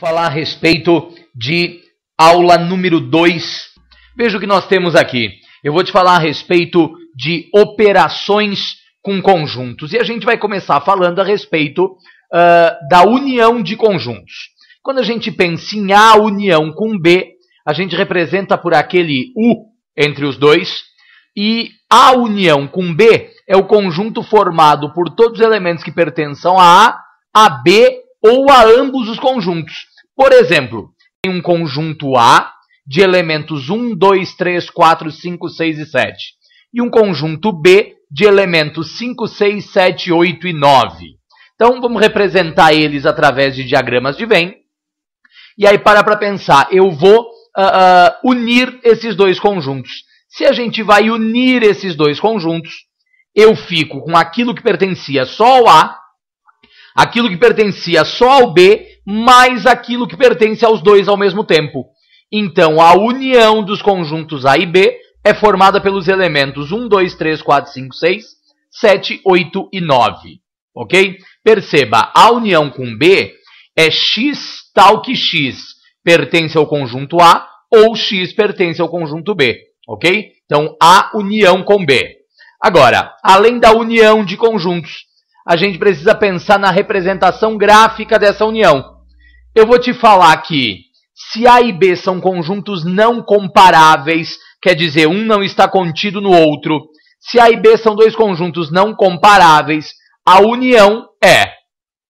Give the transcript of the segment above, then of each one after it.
falar a respeito de aula número 2. Veja o que nós temos aqui. Eu vou te falar a respeito de operações com conjuntos. E a gente vai começar falando a respeito da união de conjuntos. Quando a gente pensa em A união com B, a gente representa por aquele U entre os dois. E A união com B é o conjunto formado por todos os elementos que pertençam a B ou a ambos os conjuntos. Por exemplo, tem um conjunto A de elementos 1, 2, 3, 4, 5, 6 e 7. E um conjunto B de elementos 5, 6, 7, 8 e 9. Então, vamos representar eles através de diagramas de Venn. E aí, para pensar, eu vou unir esses dois conjuntos. Se a gente vai unir esses dois conjuntos, eu fico com aquilo que pertencia só ao A, aquilo que pertencia só ao B, mais aquilo que pertence aos dois ao mesmo tempo. Então, a união dos conjuntos A e B é formada pelos elementos 1, 2, 3, 4, 5, 6, 7, 8 e 9. Ok? Perceba, a união com B é X tal que X pertence ao conjunto A ou X pertence ao conjunto B. Ok? Então, A união com B. Agora, além da união de conjuntos, a gente precisa pensar na representação gráfica dessa união. Eu vou te falar que se A e B são conjuntos não comparáveis, quer dizer, um não está contido no outro. Se A e B são dois conjuntos não comparáveis, a união é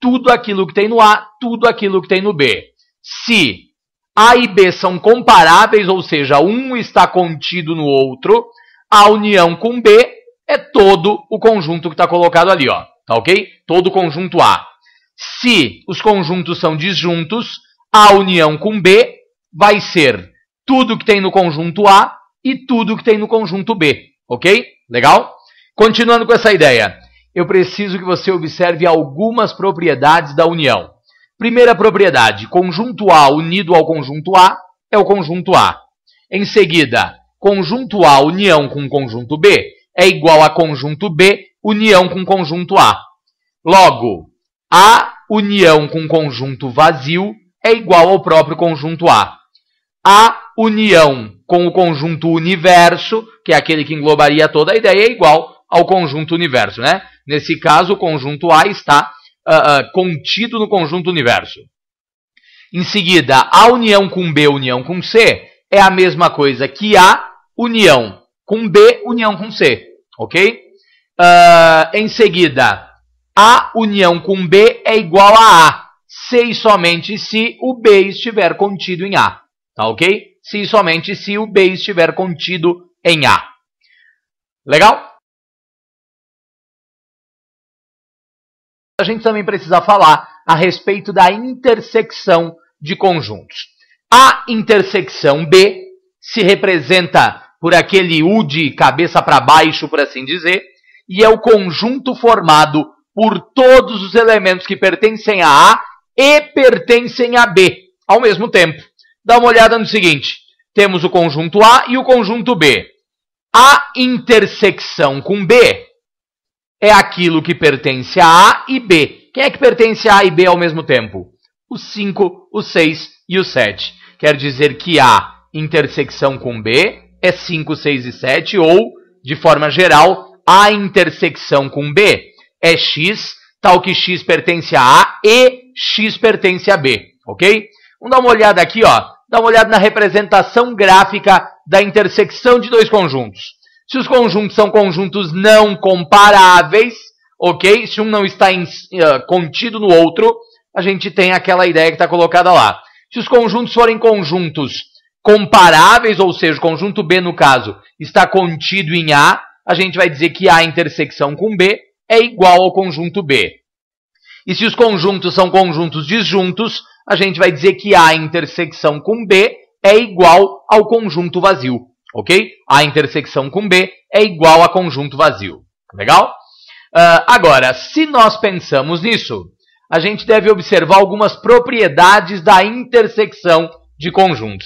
tudo aquilo que tem no A, tudo aquilo que tem no B. Se A e B são comparáveis, ou seja, um está contido no outro, a união com B é todo o conjunto que está colocado ali, ó. Tá ok? Todo o conjunto A. Se os conjuntos são disjuntos, a união com B vai ser tudo que tem no conjunto A e tudo que tem no conjunto B. Ok? Legal? Continuando com essa ideia, eu preciso que você observe algumas propriedades da união. Primeira propriedade, conjunto A unido ao conjunto A é o conjunto A. Em seguida, conjunto A união com conjunto B é igual a conjunto B união com conjunto A. Logo, A união com conjunto vazio é igual ao próprio conjunto A. A união com o conjunto universo, que é aquele que englobaria toda a ideia, é igual ao conjunto universo, né? Nesse caso, o conjunto A está contido no conjunto universo. Em seguida, A união com B união com C é a mesma coisa que A união com B união com C, ok? Em seguida, A união com B é igual a A, se e somente se o B estiver contido em A. Tá ok? Se e somente se o B estiver contido em A. Legal? A gente também precisa falar a respeito da intersecção de conjuntos. A intersecção B se representa por aquele U de cabeça para baixo, por assim dizer, e é o conjunto formado por todos os elementos que pertencem a A e pertencem a B ao mesmo tempo. Dá uma olhada no seguinte, temos o conjunto A e o conjunto B. A intersecção com B é aquilo que pertence a A e B. Quem é que pertence a A e B ao mesmo tempo? O 5, o 6 e o 7. Quer dizer que A intersecção com B é 5, 6 e 7, ou, de forma geral, A intersecção com B é X, tal que X pertence a A e X pertence a B, ok? Vamos dar uma olhada aqui, ó. Dá uma olhada na representação gráfica da intersecção de dois conjuntos. Se os conjuntos são conjuntos não comparáveis, ok? Se um não está contido no outro, a gente tem aquela ideia que está colocada lá. Se os conjuntos forem conjuntos comparáveis, ou seja, o conjunto B, no caso, está contido em A, a gente vai dizer que A intersecção com B é igual ao conjunto B. E se os conjuntos são conjuntos disjuntos, a gente vai dizer que A intersecção com B é igual ao conjunto vazio. Ok? A intersecção com B é igual a conjunto vazio. Legal? Agora, se nós pensamos nisso, a gente deve observar algumas propriedades da intersecção de conjuntos.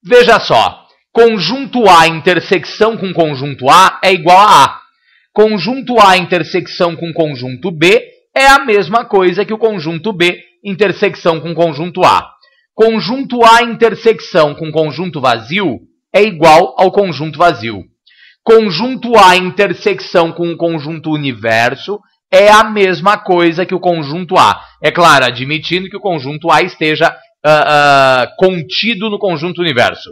Veja só, conjunto A intersecção com conjunto A é igual a A. Conjunto A intersecção com conjunto B é a mesma coisa que o conjunto B intersecção com conjunto A. Conjunto A intersecção com conjunto vazio é igual ao conjunto vazio. Conjunto A intersecção com o conjunto universo é a mesma coisa que o conjunto A. É claro, admitindo que o conjunto A esteja contido no conjunto universo.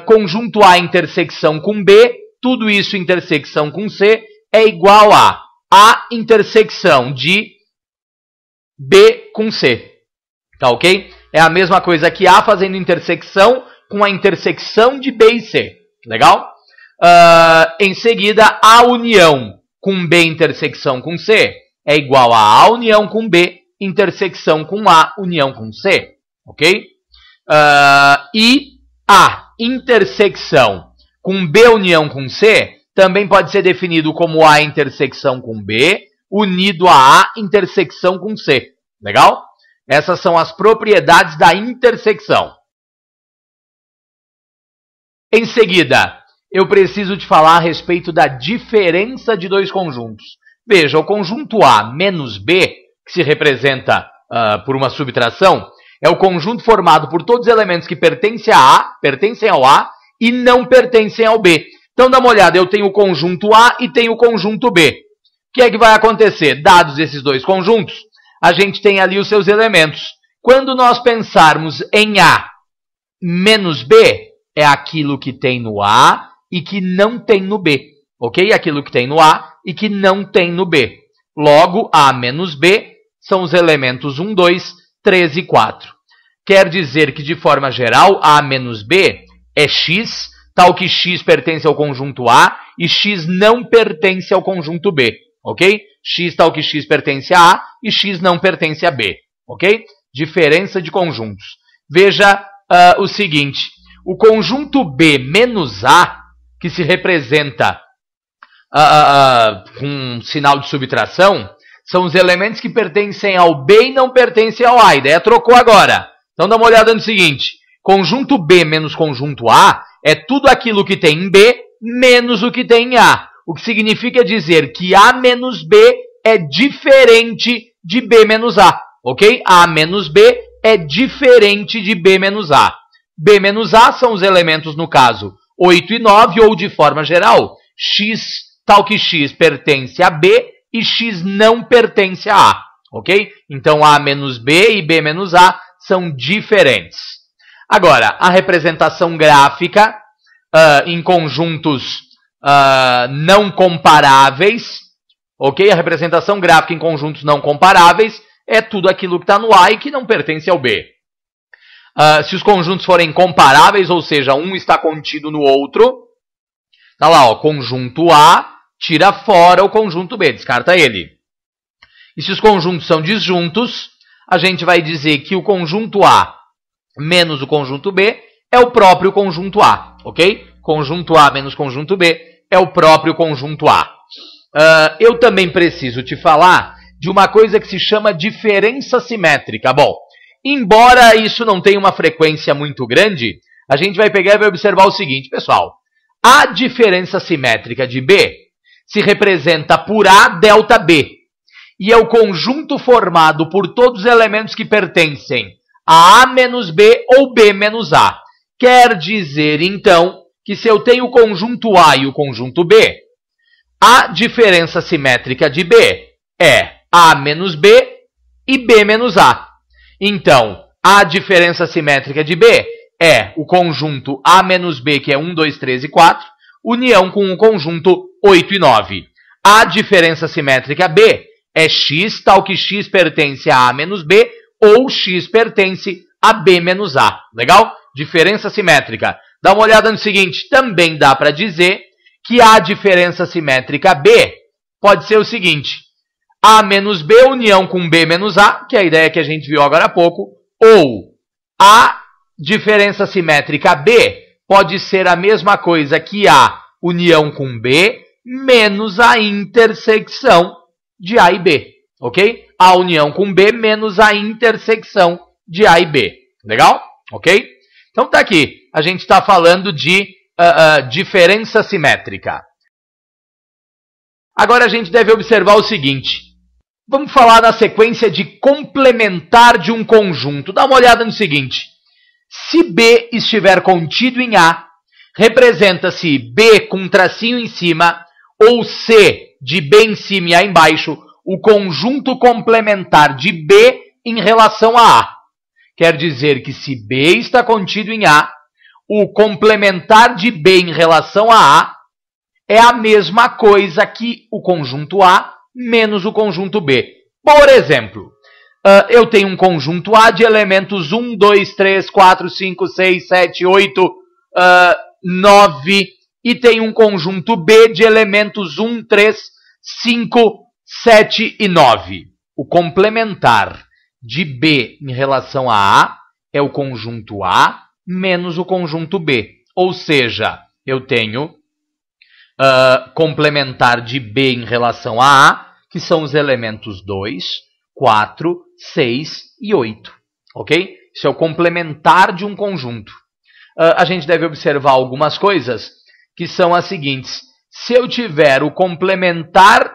Conjunto A intersecção com B, tudo isso intersecção com C, é igual a A intersecção de B com C. Tá ok? É a mesma coisa que A fazendo intersecção com a intersecção de B e C. Legal? Em seguida, A união com B intersecção com C é igual a A união com B intersecção com A união com C. Ok? E A intersecção com B união com C também pode ser definido como A intersecção com B unido a A intersecção com C. Legal? Essas são as propriedades da intersecção. Em seguida, eu preciso te falar a respeito da diferença de dois conjuntos. Veja, o conjunto A menos B, que se representa por uma subtração, é o conjunto formado por todos os elementos que pertencem ao A e não pertencem ao B. Então, dá uma olhada, eu tenho o conjunto A e tenho o conjunto B. O que é que vai acontecer? Dados esses dois conjuntos, a gente tem ali os seus elementos. Quando nós pensarmos em A menos B, é aquilo que tem no A e que não tem no B. Ok? Aquilo que tem no A e que não tem no B. Logo, A menos B são os elementos 1, 2, 3 e 4. Quer dizer que, de forma geral, A menos B é X, tal que X pertence ao conjunto A e X não pertence ao conjunto B. Ok? X tal que X pertence a A e X não pertence a B. Ok? Diferença de conjuntos. Veja o seguinte. O conjunto B menos A, que se representa com um sinal de subtração, são os elementos que pertencem ao B e não pertencem ao A. A ideia trocou agora. Então, dá uma olhada no seguinte. Conjunto B menos conjunto A é tudo aquilo que tem em B menos o que tem em A. O que significa dizer que A menos B é diferente de B menos A. Ok? A menos B é diferente de B menos A. B menos A são os elementos, no caso, 8 e 9, ou de forma geral, X, tal que X pertence a B e X não pertence a A. Ok? Então, A menos B e B menos A são diferentes. Agora, a representação gráfica em conjuntos não comparáveis, ok? A representação gráfica em conjuntos não comparáveis é tudo aquilo que está no A e que não pertence ao B. Se os conjuntos forem comparáveis, ou seja, um está contido no outro, tá lá, ó, conjunto A, tira fora o conjunto B, descarta ele. E se os conjuntos são disjuntos, a gente vai dizer que o conjunto A menos o conjunto B é o próprio conjunto A, ok? Conjunto A menos conjunto B é o próprio conjunto A. Eu também preciso te falar de uma coisa que se chama diferença simétrica. Bom, embora isso não tenha uma frequência muito grande, a gente vai pegar e vai observar o seguinte, pessoal. A diferença simétrica de B se representa por A delta B. E é o conjunto formado por todos os elementos que pertencem a A menos B ou B menos A. Quer dizer, então, que se eu tenho o conjunto A e o conjunto B, a diferença simétrica de B é A menos B e B menos A. Então, a diferença simétrica de B é o conjunto A menos B, que é 1, 2, 3 e 4, união com o conjunto 8 e 9. A diferença simétrica B é X, tal que X pertence a A menos B, ou X pertence a B menos A. Legal? Diferença simétrica. Dá uma olhada no seguinte, também dá para dizer que a diferença simétrica B pode ser o seguinte, A menos B união com B menos A, que é a ideia que a gente viu agora há pouco, ou a diferença simétrica B pode ser a mesma coisa que A união com B menos a intersecção de A e B, ok? A união com B menos a intersecção de A e B, legal? Ok? Então tá aqui, a gente está falando de diferença simétrica. Agora a gente deve observar o seguinte, Vamos falar na sequência de complementar de um conjunto. Dá uma olhada no seguinte. Se B estiver contido em A, representa-se B com um tracinho em cima, ou C de B em cima e A embaixo, o conjunto complementar de B em relação a A. Quer dizer que se B está contido em A, o complementar de B em relação a A é a mesma coisa que o conjunto A menos o conjunto B. Por exemplo, eu tenho um conjunto A de elementos 1, 2, 3, 4, 5, 6, 7, 8, 9 e tenho um conjunto B de elementos 1, 3, 5, 7 e 9. O complementar de B em relação a A é o conjunto A menos o conjunto B. Ou seja, eu tenho complementar de B em relação a A, que são os elementos 2, 4, 6 e 8. Ok? Isso é o complementar de um conjunto. A gente deve observar algumas coisas, que são as seguintes. Se eu tiver o complementar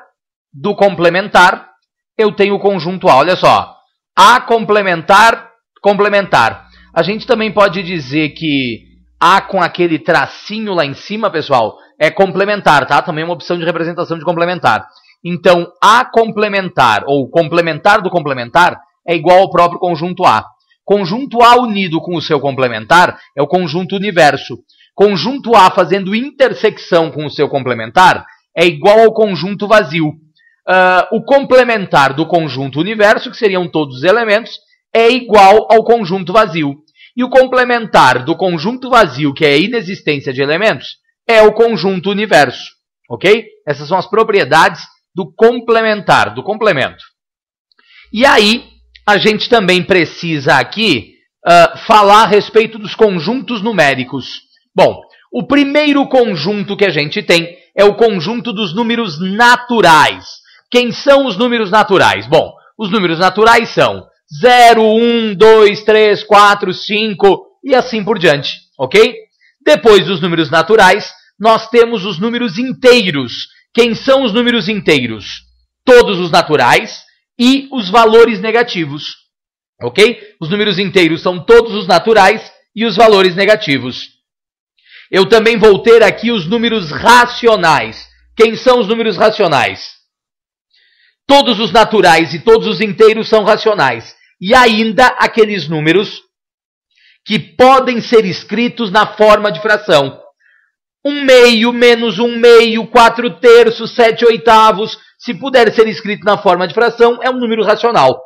do complementar, eu tenho o conjunto A. Olha só. A complementar, complementar. A gente também pode dizer que A com aquele tracinho lá em cima, pessoal, é complementar, tá? Também é uma opção de representação de complementar. Então, A complementar, ou complementar do complementar, é igual ao próprio conjunto A. Conjunto A unido com o seu complementar é o conjunto universo. Conjunto A fazendo intersecção com o seu complementar é igual ao conjunto vazio. O complementar do conjunto universo, que seriam todos os elementos, é igual ao conjunto vazio. E o complementar do conjunto vazio, que é a inexistência de elementos, é o conjunto universo. Ok? Essas são as propriedades do complementar, do complemento. E aí, a gente também precisa aqui falar a respeito dos conjuntos numéricos. Bom, o primeiro conjunto que a gente tem é o conjunto dos números naturais. Quem são os números naturais? Bom, os números naturais são 0, 1, 2, 3, 4, 5 e assim por diante, ok? Depois dos números naturais, nós temos os números inteiros. Quem são os números inteiros? Todos os naturais e os valores negativos, ok? Os números inteiros são todos os naturais e os valores negativos. Eu também vou ter aqui os números racionais. Quem são os números racionais? Todos os naturais e todos os inteiros são racionais. E ainda aqueles números que podem ser escritos na forma de fração. 1/2 menos 1/2, 4/3, 7/8. Se puder ser escrito na forma de fração, é um número racional.